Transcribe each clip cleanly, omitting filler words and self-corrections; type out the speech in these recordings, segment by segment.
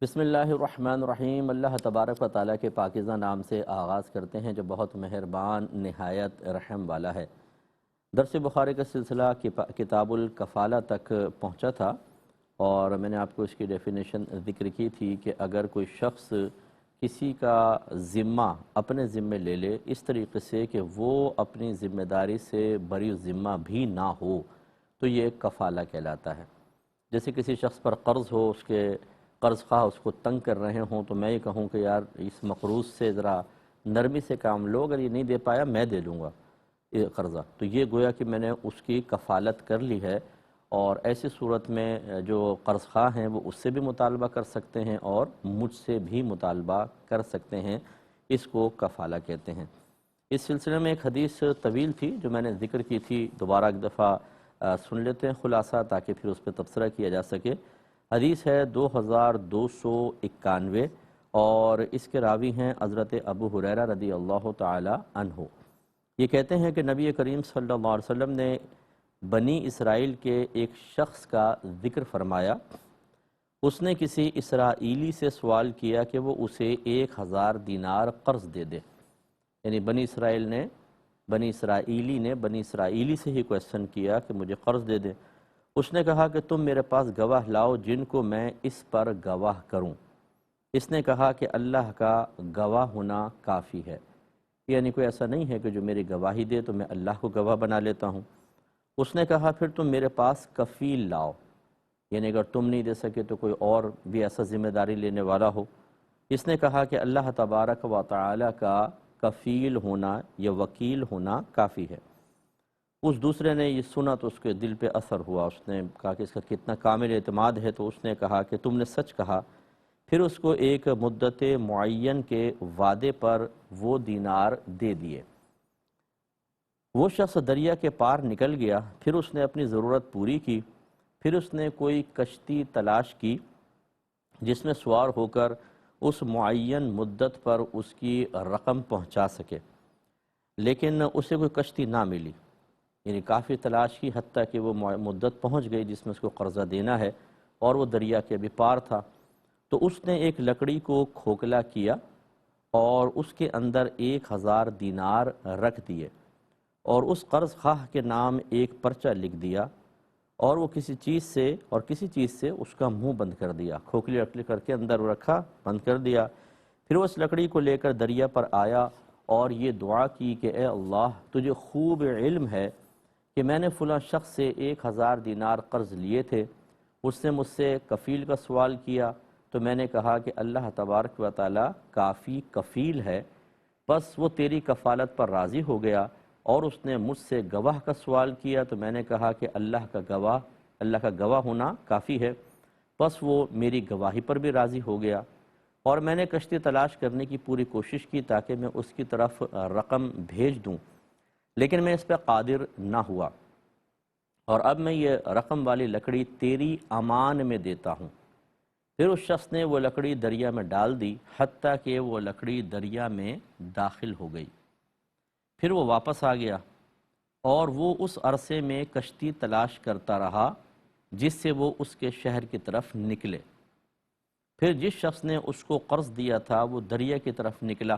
بسم اللہ الرحمن الرحیم۔ اللہ تبارک و تعالیٰ کے پاکیزہ نام سے آغاز کرتے ہیں جو بہت مہربان نہایت رحم والا ہے۔ درس بخاری کا سلسلہ کتاب الکفالہ تک پہنچا تھا، اور میں نے آپ کو اس کی ڈیفینیشن ذکر کی تھی کہ اگر کوئی شخص کسی کا ذمہ اپنے ذمے لے لے اس طریقے سے کہ وہ اپنی ذمہ داری سے بری ذمہ بھی نہ ہو تو یہ ایک کفالہ کہلاتا ہے۔ جیسے کسی شخص پر قرض ہو، اس کے قرض خواہ اس کو تنگ کر رہے ہوں تو میں یہ کہوں کہ یار اس مقروض سے ذرا نرمی سے کام لو، اگر یہ نہیں دے پایا میں دے دوں گا یہ قرضہ، تو یہ گویا کہ میں نے اس کی کفالت کر لی ہے۔ اور ایسی صورت میں جو قرض خواہ ہیں وہ اس سے بھی مطالبہ کر سکتے ہیں اور مجھ سے بھی مطالبہ کر سکتے ہیں، اس کو کفالہ کہتے ہیں۔ اس سلسلے میں ایک حدیث طویل تھی جو میں نے ذکر کی تھی، دوبارہ ایک دفعہ سن لیتے ہیں خلاصہ تاکہ پھر اس پہ تبصرہ کیا جا سکے۔ حدیث ہے 2291، اور اس کے راوی ہیں حضرت ابو ہریرہ رضی اللہ تعالی عنہ۔ یہ کہتے ہیں کہ نبی کریم صلی اللہ علیہ وسلم نے بنی اسرائیل کے ایک شخص کا ذکر فرمایا۔ اس نے کسی اسرائیلی سے سوال کیا کہ وہ اسے 1000 دینار قرض دے دے، یعنی بنی اسرائیلی سے ہی کویسچن کیا کہ مجھے قرض دے دے۔ اس نے کہا کہ تم میرے پاس گواہ لاؤ جن کو میں اس پر گواہ کروں۔ اس نے کہا کہ اللہ کا گواہ ہونا کافی ہے، یعنی کوئی ایسا نہیں ہے کہ جو میری گواہی دے تو میں اللہ کو گواہ بنا لیتا ہوں۔ اس نے کہا پھر تم میرے پاس کفیل لاؤ، یعنی اگر تم نہیں دے سکے تو کوئی اور بھی ایسا ذمہ داری لینے والا ہو۔ اس نے کہا کہ اللہ تبارک و تعالی کا کفیل ہونا یا وکیل ہونا کافی ہے۔ اس دوسرے نے یہ سنا تو اس کے دل پہ اثر ہوا، اس نے کہا کہ اس کا کتنا کامل اعتماد ہے، تو اس نے کہا کہ تم نے سچ کہا۔ پھر اس کو ایک مدت معین کے وعدے پر وہ دینار دے دیے۔ وہ شخص دریا کے پار نکل گیا، پھر اس نے اپنی ضرورت پوری کی، پھر اس نے کوئی کشتی تلاش کی جس میں سوار ہو کر اس معین مدت پر اس کی رقم پہنچا سکے، لیکن اسے کوئی کشتی نہ ملی، یعنی کافی تلاش کی حتیٰ کہ وہ مدت پہنچ گئی جس میں اس کو قرضہ دینا ہے، اور وہ دریا کے ابھی پار تھا۔ تو اس نے ایک لکڑی کو کھوکھلا کیا اور اس کے اندر 1000 دینار رکھ دیے، اور اس قرض خواہ کے نام ایک پرچہ لکھ دیا، اور وہ کسی چیز سے اس کا منہ بند کر دیا، کھوکھلی لکڑی کر کے اندر رکھا، بند کر دیا۔ پھر وہ اس لکڑی کو لے کر دریا پر آیا اور یہ دعا کی کہ اے اللہ، تجھے خوب علم ہے کہ میں نے فلاں شخص سے 1000 دینار قرض لیے تھے، اس نے مجھ سے کفیل کا سوال کیا تو میں نے کہا کہ اللہ تبارک و تعالی کافی کفیل ہے، بس وہ تیری کفالت پر راضی ہو گیا، اور اس نے مجھ سے گواہ کا سوال کیا تو میں نے کہا کہ اللہ کا گواہ ہونا کافی ہے، بس وہ میری گواہی پر بھی راضی ہو گیا، اور میں نے کشتی تلاش کرنے کی پوری کوشش کی تاکہ میں اس کی طرف رقم بھیج دوں، لیکن میں اس پہ قادر نہ ہوا، اور اب میں یہ رقم والی لکڑی تیری امان میں دیتا ہوں۔ پھر اس شخص نے وہ لکڑی دریا میں ڈال دی حتیٰ کہ وہ لکڑی دریا میں داخل ہو گئی۔ پھر وہ واپس آ گیا، اور وہ اس عرصے میں کشتی تلاش کرتا رہا جس سے وہ اس کے شہر کی طرف نکلے۔ پھر جس شخص نے اس کو قرض دیا تھا وہ دریا کی طرف نکلا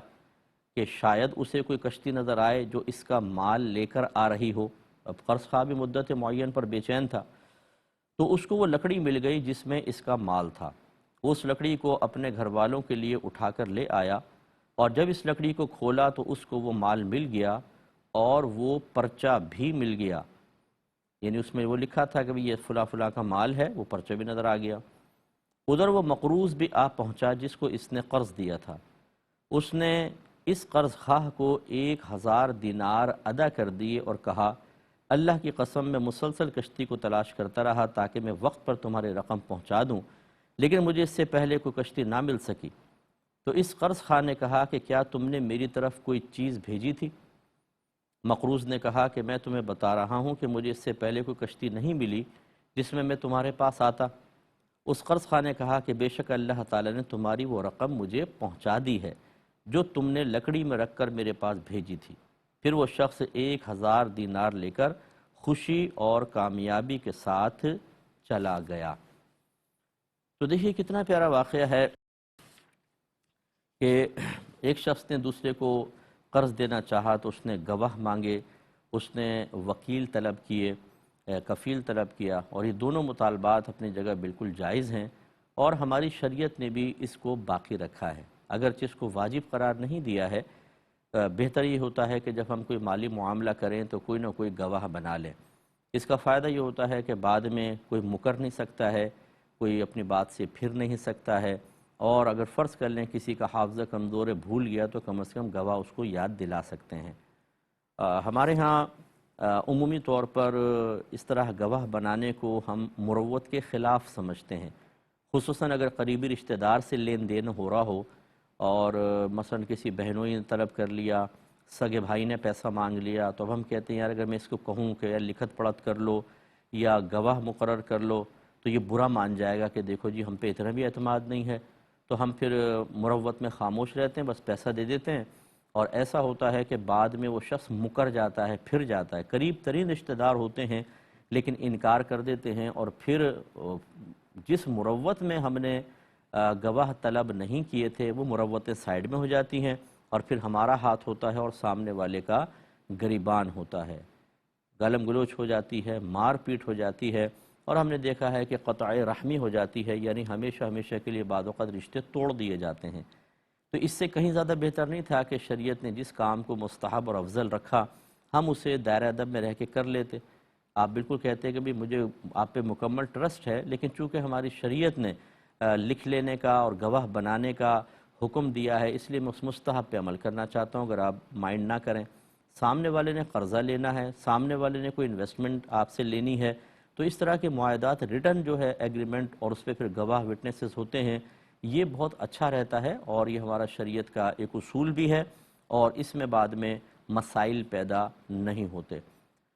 کہ شاید اسے کوئی کشتی نظر آئے جو اس کا مال لے کر آ رہی ہو۔ اب قرض خواہ بھی مدت معین پر بے چین تھا، تو اس کو وہ لکڑی مل گئی جس میں اس کا مال تھا۔ اس لکڑی کو اپنے گھر والوں کے لیے اٹھا کر لے آیا، اور جب اس لکڑی کو کھولا تو اس کو وہ مال مل گیا، اور وہ پرچہ بھی مل گیا، یعنی اس میں وہ لکھا تھا کہ یہ فلاں فلاں کا مال ہے، وہ پرچہ بھی نظر آ گیا۔ ادھر وہ مقروض بھی آ پہنچا جس کو اس نے قرض دیا تھا، اس نے اس قرض خواہ کو 1000 دینار ادا کر دیے اور کہا اللہ کی قسم میں مسلسل کشتی کو تلاش کرتا رہا تاکہ میں وقت پر تمہاری رقم پہنچا دوں، لیکن مجھے اس سے پہلے کوئی کشتی نہ مل سکی۔ تو اس قرض خواہ نے کہا کہ کیا تم نے میری طرف کوئی چیز بھیجی تھی؟ مقروض نے کہا کہ میں تمہیں بتا رہا ہوں کہ مجھے اس سے پہلے کوئی کشتی نہیں ملی جس میں تمہارے پاس آتا۔ اس قرض خواہ نے کہا کہ بے شک اللہ تعالیٰ نے تمہاری وہ رقم مجھے پہنچا دی ہے جو تم نے لکڑی میں رکھ کر میرے پاس بھیجی تھی۔ پھر وہ شخص 1000 دینار لے کر خوشی اور کامیابی کے ساتھ چلا گیا۔ تو دیکھیے کتنا پیارا واقعہ ہے کہ ایک شخص نے دوسرے کو قرض دینا چاہا تو اس نے گواہ مانگے، اس نے وکیل طلب کیے، کفیل طلب کیا، اور یہ دونوں مطالبات اپنی جگہ بالکل جائز ہیں، اور ہماری شریعت نے بھی اس کو باقی رکھا ہے، اگرچہ اس کو واجب قرار نہیں دیا ہے۔ بہتر یہ ہوتا ہے کہ جب ہم کوئی مالی معاملہ کریں تو کوئی نہ کوئی گواہ بنا لیں۔ اس کا فائدہ یہ ہوتا ہے کہ بعد میں کوئی مکر نہیں سکتا ہے، کوئی اپنی بات سے پھر نہیں سکتا ہے، اور اگر فرض کر لیں کسی کا حافظہ کمزور ہے، بھول گیا، تو کم از کم گواہ اس کو یاد دلا سکتے ہیں۔ ہمارے ہاں عمومی طور پر اس طرح گواہ بنانے کو ہم مروت کے خلاف سمجھتے ہیں، خصوصاً اگر قریبی رشتہ دار سے لین دین ہو رہا ہو، اور مثلا کسی بہنوئی نے طلب کر لیا، سگے بھائی نے پیسہ مانگ لیا، تو اب ہم کہتے ہیں یار اگر میں اس کو کہوں کہ یار لکھت پڑھت کر لو یا گواہ مقرر کر لو تو یہ برا مان جائے گا کہ دیکھو جی ہم پہ اتنا بھی اعتماد نہیں ہے، تو ہم پھر مروت میں خاموش رہتے ہیں، بس پیسہ دے دیتے ہیں، اور ایسا ہوتا ہے کہ بعد میں وہ شخص مکر جاتا ہے، پھر جاتا ہے، قریب ترین رشتہ دار ہوتے ہیں لیکن انکار کر دیتے ہیں، اور پھر جس مروت میں ہم نے گواہ طلب نہیں کیے تھے وہ مروتیں سائیڈ میں ہو جاتی ہیں، اور پھر ہمارا ہاتھ ہوتا ہے اور سامنے والے کا گریبان ہوتا ہے، گالم گلوچ ہو جاتی ہے، مار پیٹ ہو جاتی ہے، اور ہم نے دیکھا ہے کہ قطع رحمی ہو جاتی ہے، یعنی ہمیشہ ہمیشہ کے لیے بعض اوقات رشتے توڑ دیے جاتے ہیں۔ تو اس سے کہیں زیادہ بہتر نہیں تھا کہ شریعت نے جس کام کو مستحب اور افضل رکھا ہم اسے دائرہ ادب میں رہ کے کر لیتے۔ آپ بالکل کہتے ہیں کہ بھی مجھے آپ پہ مکمل ٹرسٹ ہے، لیکن چونکہ ہماری شریعت نے لکھ لینے کا اور گواہ بنانے کا حکم دیا ہے، اس لیے میں اس مستحب پہ عمل کرنا چاہتا ہوں، اگر آپ مائنڈ نہ کریں۔ سامنے والے نے قرضہ لینا ہے، سامنے والے نے کوئی انویسٹمنٹ آپ سے لینی ہے، تو اس طرح کے معاہدات ریٹن جو ہے ایگریمنٹ، اور اس پہ پھر گواہ وٹنسز ہوتے ہیں، یہ بہت اچھا رہتا ہے، اور یہ ہمارا شریعت کا ایک اصول بھی ہے، اور اس میں بعد میں مسائل پیدا نہیں ہوتے۔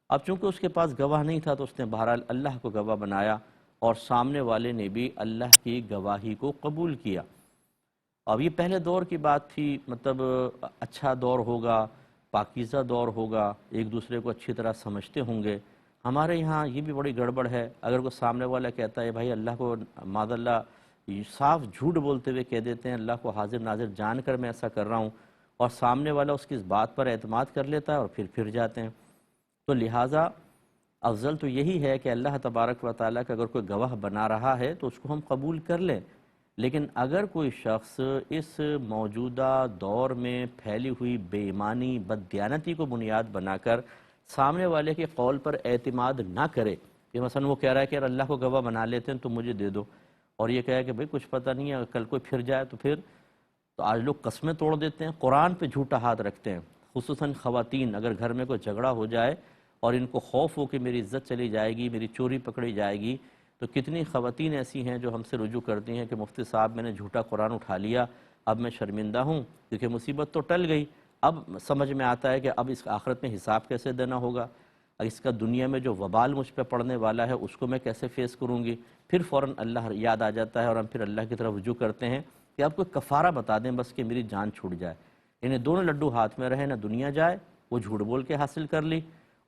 اب چونکہ اس کے پاس گواہ نہیں تھا تو اس نے بہرحال اللہ کو گواہ بنایا، اور سامنے والے نے بھی اللہ کی گواہی کو قبول کیا۔ اب یہ پہلے دور کی بات تھی، مطلب اچھا دور ہوگا، پاکیزہ دور ہوگا، ایک دوسرے کو اچھی طرح سمجھتے ہوں گے۔ ہمارے یہاں یہ بھی بڑی گڑبڑ ہے، اگر کوئی سامنے والا کہتا ہے بھائی اللہ کو معاذ اللہ، صاف جھوٹ بولتے ہوئے کہہ دیتے ہیں اللہ کو حاضر ناظر جان کر میں ایسا کر رہا ہوں، اور سامنے والا اس کی اس بات پر اعتماد کر لیتا ہے اور پھر جاتے ہیں۔ تو لہٰذا افضل تو یہی ہے کہ اللہ تبارک و تعالیٰ کا اگر کوئی گواہ بنا رہا ہے تو اس کو ہم قبول کر لیں، لیکن اگر کوئی شخص اس موجودہ دور میں پھیلی ہوئی بے ایمانی، بددیانتی کو بنیاد بنا کر سامنے والے کے قول پر اعتماد نہ کرے، کہ مثلا وہ کہہ رہا ہے کہ یار اللہ کو گواہ بنا لیتے ہیں تو مجھے دے دو، اور یہ کہے کہ بھئی کچھ پتہ نہیں ہے، اگر کل کوئی پھر جائے تو آج لوگ قسمیں توڑ دیتے ہیں، قرآن پہ جھوٹا ہاتھ رکھتے ہیں، خصوصاً خواتین، اگر گھر میں کوئی جھگڑا ہو جائے اور ان کو خوف ہو کہ میری عزت چلی جائے گی، میری چوری پکڑی جائے گی، تو کتنی خواتین ایسی ہیں جو ہم سے رجوع کرتی ہیں کہ مفتی صاحب میں نے جھوٹا قرآن اٹھا لیا، اب میں شرمندہ ہوں، کیونکہ مصیبت تو ٹل گئی، اب سمجھ میں آتا ہے کہ اب اس آخرت میں حساب کیسے دینا ہوگا، اس کا دنیا میں جو وبال مجھ پہ پڑنے والا ہے اس کو میں کیسے فیس کروں گی، پھر فوراً اللہ یاد آ جاتا ہے اور ہم پھر اللہ کی طرف رجوع کرتے ہیں کہ آپ کو کفارہ بتا دیں بس کہ میری جان چھوٹ جائے، انہیں دونوں لڈو ہاتھ میں رہے، نہ دنیا جائے وہ جھوٹ بول کے حاصل کر لی،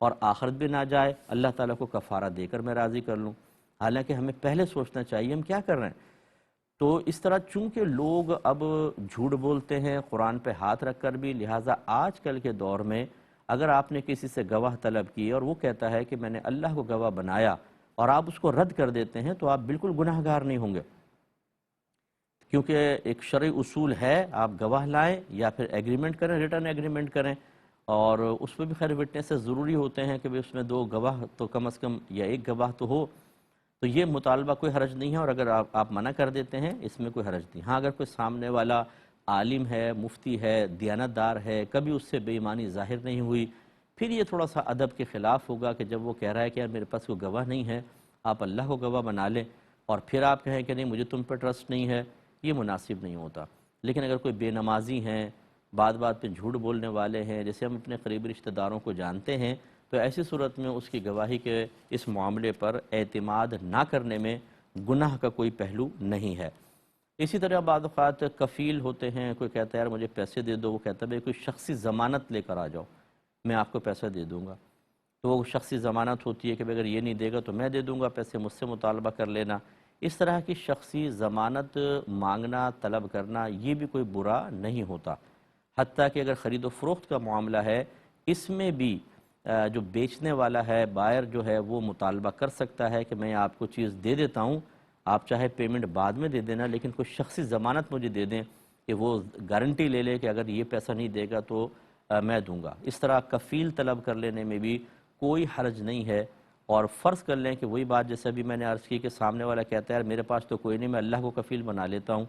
اور آخرت بھی نہ جائے، اللہ تعالیٰ کو کفارہ دے کر میں راضی کر لوں۔ حالانکہ ہمیں پہلے سوچنا چاہیے ہم کیا کر رہے ہیں۔ تو اس طرح چونکہ لوگ اب جھوٹ بولتے ہیں قرآن پہ ہاتھ رکھ کر بھی، لہٰذا آج کل کے دور میں اگر آپ نے کسی سے گواہ طلب کی اور وہ کہتا ہے کہ میں نے اللہ کو گواہ بنایا، اور آپ اس کو رد کر دیتے ہیں، تو آپ بالکل گناہ گار نہیں ہوں گے، کیونکہ ایک شرعی اصول ہے آپ گواہ لائیں یا پھر ایگریمنٹ کریں، ریٹن ایگریمنٹ کریں، اور اس میں بھی خیر وٹنسز ضروری ہوتے ہیں کہ اس میں دو گواہ تو کم از کم یا ایک گواہ تو ہو، تو یہ مطالبہ کوئی حرج نہیں ہے، اور اگر آپ منع کر دیتے ہیں اس میں کوئی حرج نہیں۔ ہاں اگر کوئی سامنے والا عالم ہے، مفتی ہے، دیانت دار ہے، کبھی اس سے بے ایمانی ظاہر نہیں ہوئی، پھر یہ تھوڑا سا ادب کے خلاف ہوگا کہ جب وہ کہہ رہا ہے کہ یار میرے پاس کوئی گواہ نہیں ہے، آپ اللہ کو گواہ بنا لیں، اور پھر آپ کہیں کہ نہیں مجھے تم پہ ٹرسٹ نہیں ہے، یہ مناسب نہیں ہوتا۔ لیکن اگر کوئی بے نمازی ہیں، بات بات پہ جھوٹ بولنے والے ہیں، جیسے ہم اپنے قریبی رشتہ داروں کو جانتے ہیں، تو ایسی صورت میں اس کی گواہی کے اس معاملے پر اعتماد نہ کرنے میں گناہ کا کوئی پہلو نہیں ہے۔ اسی طرح بعض اوقات کفیل ہوتے ہیں، کوئی کہتا ہے یار مجھے پیسے دے دو، وہ کہتا ہے بھئی کوئی شخصی ضمانت لے کر آ جاؤ، میں آپ کو پیسہ دے دوں گا، تو وہ شخصی ضمانت ہوتی ہے کہ اگر یہ نہیں دے گا تو میں دے دوں گا پیسے، مجھ سے مطالبہ کر لینا، اس طرح کی شخصی ضمانت مانگنا، طلب کرنا یہ بھی کوئی برا نہیں ہوتا۔ حتیٰ کہ اگر خرید و فروخت کا معاملہ ہے، اس میں بھی جو بیچنے والا ہے، بائر جو ہے، وہ مطالبہ کر سکتا ہے کہ میں آپ کو چیز دے دیتا ہوں، آپ چاہے پیمنٹ بعد میں دے دینا، لیکن کوئی شخصی ضمانت مجھے دے دیں کہ وہ گارنٹی لے لے کہ اگر یہ پیسہ نہیں دے گا تو میں دوں گا۔ اس طرح کفیل طلب کر لینے میں بھی کوئی حرج نہیں ہے۔ اور فرض کر لیں کہ وہی بات جیسے ابھی میں نے عرض کی کہ سامنے والا کہتا ہے یار میرے پاس تو کوئی نہیں، میں اللہ کو کفیل بنا لیتا ہوں،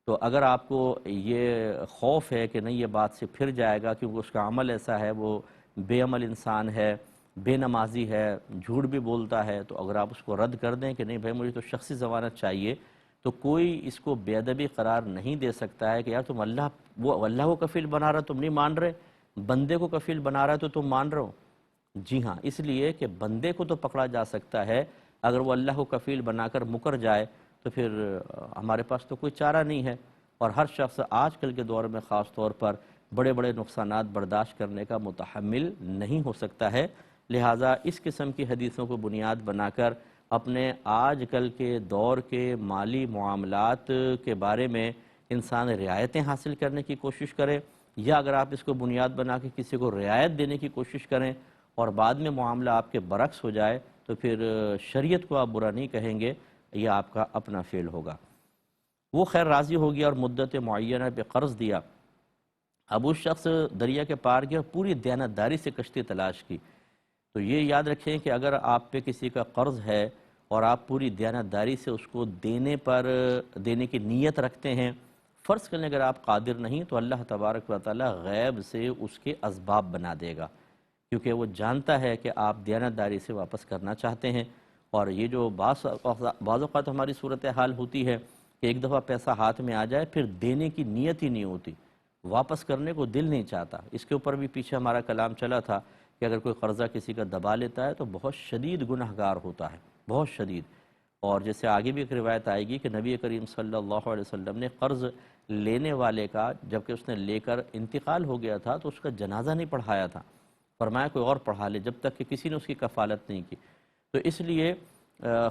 تو اگر آپ کو یہ خوف ہے کہ نہیں یہ بات سے پھر جائے گا کیونکہ اس کا عمل ایسا ہے، وہ بے عمل انسان ہے، بے نمازی ہے، جھوٹ بھی بولتا ہے، تو اگر آپ اس کو رد کر دیں کہ نہیں بھائی مجھے تو شخصی ضمانت چاہیے، تو کوئی اس کو بے ادبی قرار نہیں دے سکتا ہے کہ یار تم اللہ کو کفیل بنا رہا تم نہیں مان رہے، بندے کو کفیل بنا رہا ہے تو تم مان رہے ہو۔ جی ہاں، اس لیے کہ بندے کو تو پکڑا جا سکتا ہے، اگر وہ اللہ کو کفیل بنا کر مکر جائے تو پھر ہمارے پاس تو کوئی چارہ نہیں ہے۔ اور ہر شخص آج کل کے دور میں خاص طور پر بڑے بڑے نقصانات برداشت کرنے کا متحمل نہیں ہو سکتا ہے، لہٰذا اس قسم کی حدیثوں کو بنیاد بنا کر اپنے آج کل کے دور کے مالی معاملات کے بارے میں انسان رعایتیں حاصل کرنے کی کوشش کرے، یا اگر آپ اس کو بنیاد بنا کے کسی کو رعایت دینے کی کوشش کریں اور بعد میں معاملہ آپ کے برعکس ہو جائے تو پھر شریعت کو آپ برا نہیں کہیں گے، یہ آپ کا اپنا فعل ہوگا۔ وہ خیر راضی ہو گیا اور مدت معینہ پہ قرض دیا۔ اب اس شخص دریا کے پار گیا، پوری دیانتداری سے کشتی تلاش کی۔ تو یہ یاد رکھیں کہ اگر آپ پہ کسی کا قرض ہے اور آپ پوری دیانتداری سے اس کو دینے کی نیت رکھتے ہیں، فرض کریں اگر آپ قادر نہیں تو اللہ تبارک و تعالی غیب سے اس کے اسباب بنا دے گا، کیونکہ وہ جانتا ہے کہ آپ دیانتداری سے واپس کرنا چاہتے ہیں۔ اور یہ جو بعض اوقات ہماری صورتحال ہوتی ہے کہ ایک دفعہ پیسہ ہاتھ میں آ جائے پھر دینے کی نیت ہی نہیں ہوتی، واپس کرنے کو دل نہیں چاہتا۔ اس کے اوپر بھی پیچھے ہمارا کلام چلا تھا کہ اگر کوئی قرضہ کسی کا دبا لیتا ہے تو بہت شدید گنہگار ہوتا ہے، بہت شدید۔ اور جیسے آگے بھی ایک روایت آئے گی کہ نبی کریم صلی اللہ علیہ وسلم نے قرض لینے والے کا جبکہ اس نے لے کر انتقال ہو گیا تھا تو اس کا جنازہ نہیں پڑھایا تھا، فرمایا کوئی اور پڑھا لے، جب تک کہ کسی نے اس کی کفالت نہیں کی۔ تو اس لیے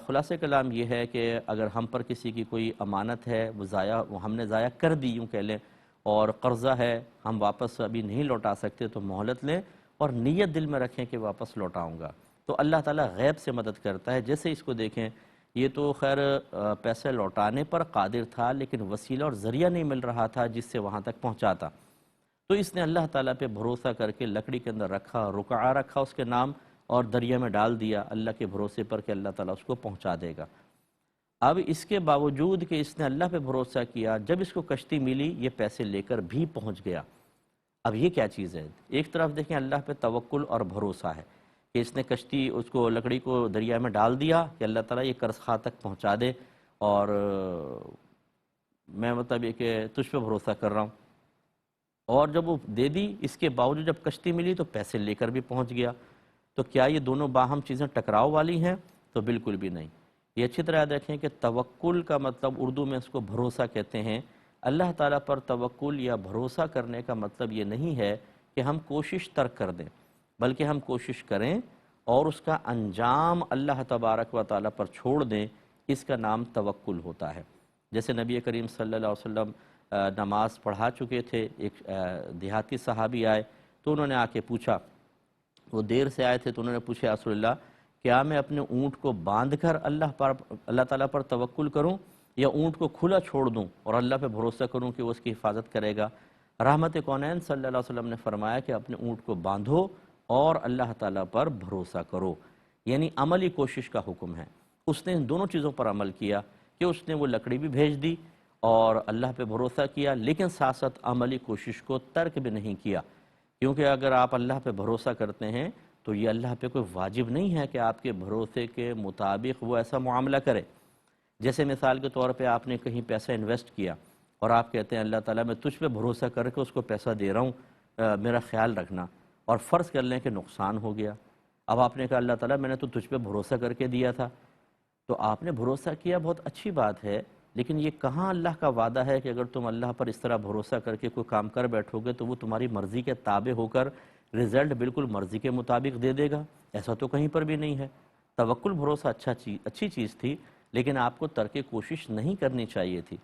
خلاصہ کلام یہ ہے کہ اگر ہم پر کسی کی کوئی امانت ہے وہ ہم نے ضائع کر دی یوں کہہ لیں، اور قرضہ ہے ہم واپس ابھی نہیں لوٹا سکتے تو مہلت لیں اور نیت دل میں رکھیں کہ واپس لوٹاؤں گا، تو اللہ تعالیٰ غیب سے مدد کرتا ہے۔ جیسے اس کو دیکھیں، یہ تو خیر پیسے لوٹانے پر قادر تھا لیکن وسیلہ اور ذریعہ نہیں مل رہا تھا جس سے وہاں تک پہنچاتا، تو اس نے اللہ تعالیٰ پہ بھروسہ کر کے لکڑی کے اندر رکھا، رکعہ رکھا اس کے نام، اور دریا میں ڈال دیا اللہ کے بھروسے پر کہ اللہ تعالیٰ اس کو پہنچا دے گا۔ اب اس کے باوجود کہ اس نے اللہ پہ بھروسہ کیا، جب اس کو کشتی ملی یہ پیسے لے کر بھی پہنچ گیا۔ اب یہ کیا چیز ہے؟ ایک طرف دیکھیں اللہ پہ توکل اور بھروسہ ہے کہ اس نے کشتی اس کو لکڑی کو دریا میں ڈال دیا کہ اللہ تعالیٰ یہ قرض خواہ تک پہنچا دے، اور میں مطلب یہ کہ تجھ پہ بھروسہ کر رہا ہوں، اور جب وہ دے دی اس کے باوجود جب کشتی ملی تو پیسے لے کر بھی پہنچ گیا۔ تو کیا یہ دونوں باہم چیزیں ٹکراؤ والی ہیں؟ تو بالکل بھی نہیں۔ یہ اچھی طرح یاد رکھیں کہ توکل کا مطلب اردو میں اس کو بھروسہ کہتے ہیں۔ اللہ تعالیٰ پر توکل یا بھروسہ کرنے کا مطلب یہ نہیں ہے کہ ہم کوشش ترک کر دیں، بلکہ ہم کوشش کریں اور اس کا انجام اللہ تبارک و تعالیٰ پر چھوڑ دیں، اس کا نام توکل ہوتا ہے۔ جیسے نبی کریم صلی اللہ علیہ وسلم نماز پڑھا چکے تھے، ایک دیہاتی صحابی آئے تو انہوں نے آ کے پوچھا، وہ دیر سے آئے تھے تو انہوں نے پوچھا یا رسول اللہ کیا میں اپنے اونٹ کو باندھ کر اللہ تعالیٰ پر توکل کروں یا اونٹ کو کھلا چھوڑ دوں اور اللہ پہ بھروسہ کروں کہ وہ اس کی حفاظت کرے گا؟ رحمت کونین صلی اللہ علیہ وسلم نے فرمایا کہ اپنے اونٹ کو باندھو اور اللہ تعالیٰ پر بھروسہ کرو، یعنی عملی کوشش کا حکم ہے۔ اس نے ان دونوں چیزوں پر عمل کیا کہ اس نے وہ لکڑی بھی بھیج دی اور اللہ پہ بھروسہ کیا، لیکن ساتھ ساتھ عملی کوشش کو ترک بھی نہیں کیا، کیونکہ اگر آپ اللہ پہ بھروسہ کرتے ہیں تو یہ اللہ پہ کوئی واجب نہیں ہے کہ آپ کے بھروسے کے مطابق وہ ایسا معاملہ کرے۔ جیسے مثال کے طور پہ آپ نے کہیں پیسہ انویسٹ کیا اور آپ کہتے ہیں اللہ تعالیٰ میں تجھ پہ بھروسہ کر کے اس کو پیسہ دے رہا ہوں، میرا خیال رکھنا، اور فرض کر لیں کہ نقصان ہو گیا۔ اب آپ نے کہا اللہ تعالیٰ میں نے تو تجھ پہ بھروسہ کر کے دیا تھا، تو آپ نے بھروسہ کیا، بہت اچھی بات ہے، لیکن یہ کہاں اللہ کا وعدہ ہے کہ اگر تم اللہ پر اس طرح بھروسہ کر کے کوئی کام کر بیٹھو گے تو وہ تمہاری مرضی کے تابع ہو کر رزلٹ بالکل مرضی کے مطابق دے دے گا؟ ایسا تو کہیں پر بھی نہیں ہے۔ توکل بھروسہ اچھی چیز تھی، لیکن آپ کو ترک کوشش نہیں کرنی چاہیے تھی،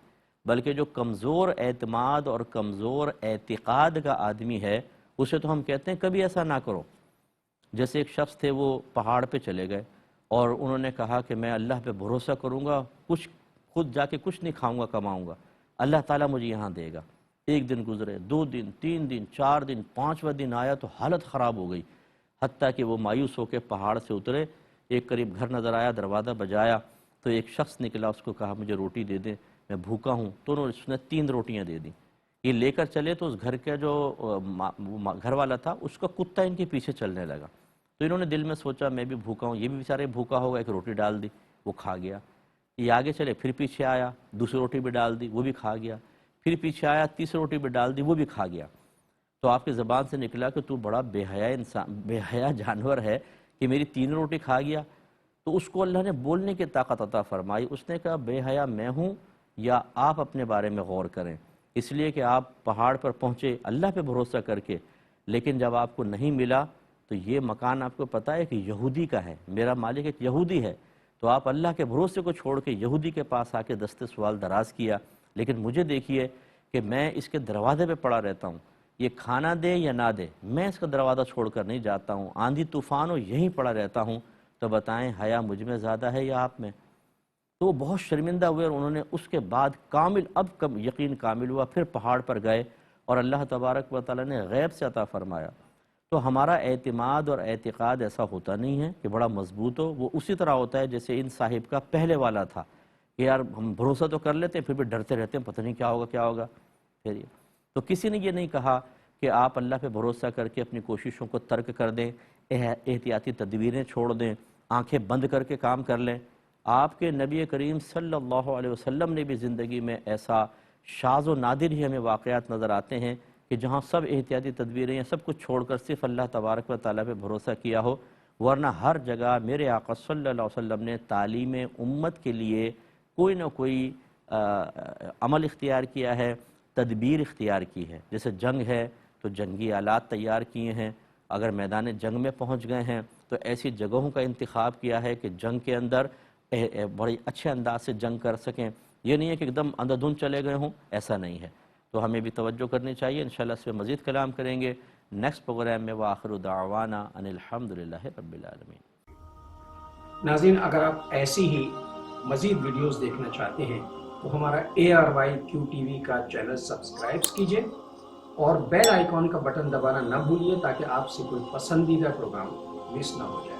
بلکہ جو کمزور اعتماد اور کمزور اعتقاد کا آدمی ہے اسے تو ہم کہتے ہیں کبھی ایسا نہ کرو۔ جیسے ایک شخص تھے، وہ پہاڑ پہ چلے گئے اور انہوں نے کہا کہ میں اللہ پہ بھروسہ کروں گا، کچھ خود جا کے کچھ نہیں کھاؤں گا کماؤں گا، اللہ تعالیٰ مجھے یہاں دے گا۔ ایک دن گزرے، 2 دن، 3 دن، 4 دن، 5واں دن آیا تو حالت خراب ہو گئی، حتیٰ کہ وہ مایوس ہو کے پہاڑ سے اترے۔ ایک قریب گھر نظر آیا، دروازہ بجایا تو ایک شخص نکلا، اس کو کہا مجھے روٹی دے دیں، میں بھوکا ہوں۔ تو اس نے 3 روٹیاں دے دیں۔ یہ لے کر چلے تو اس گھر کا جو گھر والا تھا اس کا کتا ان کے پیچھے چلنے لگا۔ تو انہوں نے دل میں سوچا میں بھی بھوکا ہوں، یہ بھی بیچارے بھوکا ہوگا، ایک روٹی ڈال دی، وہ کھا گیا۔ یہ آگے چلے، پھر پیچھے آیا، دوسری روٹی بھی ڈال دی، وہ بھی کھا گیا۔ پھر پیچھے آیا، تیسری روٹی بھی ڈال دی، وہ بھی کھا گیا۔ تو آپ کی زبان سے نکلا کہ تو بڑا بے حیا انسان، بے حیا جانور ہے کہ میری 3 روٹی کھا گیا۔ تو اس کو اللہ نے بولنے کی طاقت عطا فرمائی۔ اس نے کہا بے حیا میں ہوں یا آپ اپنے بارے میں غور کریں، اس لیے کہ آپ پہاڑ پر پہنچے اللہ پہ بھروسہ کر کے، لیکن جب آپ کو نہیں ملا تو یہ مکان آپ کو پتہ ہے کہ یہودی کا ہے، میرا مالک ایک یہودی ہے، تو آپ اللہ کے بھروسے کو چھوڑ کے یہودی کے پاس آ کے دست سوال دراز کیا۔ لیکن مجھے دیکھیے کہ میں اس کے دروازے پہ پڑا رہتا ہوں، یہ کھانا دے یا نہ دے میں اس کا دروازہ چھوڑ کر نہیں جاتا ہوں، آندھی طوفان ہو یہیں پڑا رہتا ہوں، تو بتائیں حیا مجھ میں زیادہ ہے یا آپ میں؟ تو وہ بہت شرمندہ ہوئے اور انہوں نے اس کے بعد کامل یقین کامل ہوا، پھر پہاڑ پر گئے اور اللہ تبارک و تعالیٰ نے غیب سے عطا فرمایا۔ تو ہمارا اعتماد اور اعتقاد ایسا ہوتا نہیں ہے کہ بڑا مضبوط ہو، وہ اسی طرح ہوتا ہے جیسے ان صاحب کا پہلے والا تھا کہ یار ہم بھروسہ تو کر لیتے ہیں پھر بھی ڈرتے رہتے ہیں، پتہ نہیں کیا ہوگا کیا ہوگا۔ پھر یہ تو کسی نے یہ نہیں کہا کہ آپ اللہ پہ بھروسہ کر کے اپنی کوششوں کو ترک کر دیں، احتیاطی تدبیریں چھوڑ دیں، آنکھیں بند کر کے کام کر لیں۔ آپ کے نبی کریم صلی اللہ علیہ وسلم نے بھی زندگی میں ایسا شاذ و نادر ہی ہمیں واقعات نظر آتے ہیں کہ جہاں سب احتیاطی تدبیریں یا سب کچھ چھوڑ کر صرف اللہ تبارک و تعالیٰ پہ بھروسہ کیا ہو، ورنہ ہر جگہ میرے آقا صلی اللہ علیہ وسلم نے تعلیم امت کے لیے کوئی نہ کوئی عمل اختیار کیا ہے، تدبیر اختیار کی ہے۔ جیسے جنگ ہے تو جنگی آلات تیار کیے ہیں، اگر میدان جنگ میں پہنچ گئے ہیں تو ایسی جگہوں کا انتخاب کیا ہے کہ جنگ کے اندر بڑی اچھے انداز سے جنگ کر سکیں۔ یہ نہیں ہے کہ ایک دم اندھا دھند چلے گئے ہوں، ایسا نہیں ہے۔ تو ہمیں بھی توجہ کرنی چاہیے۔ انشاءاللہ اس پہ مزید کلام کریں گے نیکسٹ پروگرام میں۔ وآخر دعوانا ان الحمدللہ رب العالمین۔ ناظرین، اگر آپ ایسی ہی مزید ویڈیوز دیکھنا چاہتے ہیں تو ہمارا ARYQTV کا چینل سبسکرائب کیجئے اور بیل آئیکن کا بٹن دبانا نہ بھولیے تاکہ آپ سے کوئی پسندیدہ پروگرام مس نہ ہو جائے۔